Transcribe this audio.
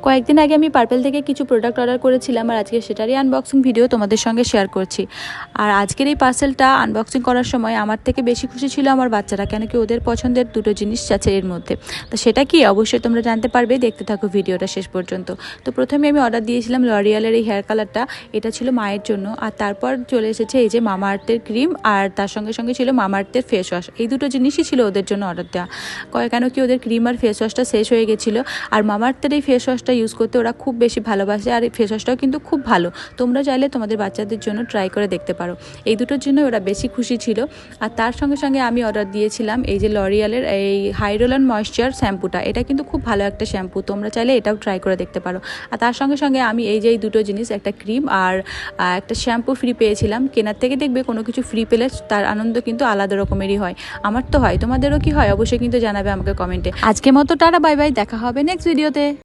কয়েকদিন আগে আমি পার্পেল থেকে কিছু প্রোডাক্ট অর্ডার করেছিলাম আর আজকে সেটারই আনবক্সিং ভিডিও তোমাদের সঙ্গে শেয়ার করছি। আর আজকের এই পার্সেলটা আনবক্সিং করার সময় আমার থেকে বেশি খুশি ছিল আমার বাচ্চারা, কেন কি ওদের পছন্দের দুটো জিনিস আছে এর মধ্যে। তো সেটা কি অবশ্যই তোমরা জানতে পারবে, দেখতে থাকো ভিডিওটা শেষ পর্যন্ত। তো প্রথমে আমি অর্ডার দিয়েছিলাম লরিয়ালের এই হেয়ার কালারটা, এটা ছিল মায়ের জন্য। আর তারপর চলে এসেছে এই যে মামা আর্থের ক্রিম, আর তার সঙ্গে সঙ্গে ছিল মামা আর্থের ফেস ওয়াশ। এই দুটো জিনিসই ছিল ওদের জন্য অর্ডার দেওয়া, কেন কি ওদের ক্রিম আর ফেস ওয়াশটা শেষ হয়ে গেছিলো। আর মামা আর্থের এই ফেস ওয়াশটা ইউজ করতে ওরা খুব বেশি ভালোবাসে, আর এই ফেস ওয়াশটাও কিন্তু খুব ভালো। তোমরা চাইলে তোমাদের বাচ্চাদের জন্য ট্রাই করে দেখতে পারো। এই দুটোর জন্য ওরা বেশি খুশি ছিল। আর তার সঙ্গে সঙ্গে আমি অর্ডার দিয়েছিলাম এই যে লরিয়ালের এই হাইড্রোল অ্যান্ড ময়েশ্চার শ্যাম্পুটা। এটা কিন্তু খুব ভালো একটা শ্যাম্পু, তোমরা চাইলে এটাও ট্রাই করে দেখতে পারো। আর তার সঙ্গে সঙ্গে আমি এই যে এই দুটো জিনিস, একটা ক্রিম আর একটা শ্যাম্পু ফ্রি পেয়েছিলাম। কেনার থেকে দেখবে কোনো কিছু ফ্রি পেলে তার আনন্দ কিন্তু আলাদা রকমেরই হয়। আমার তো হয়, তোমাদেরও কি হয় অবশ্যই কিন্তু জানাবে আমাকে কমেন্টে। আজকের মতো টাটা, বাই বাই, দেখা হবে নেক্সট ভিডিওতে।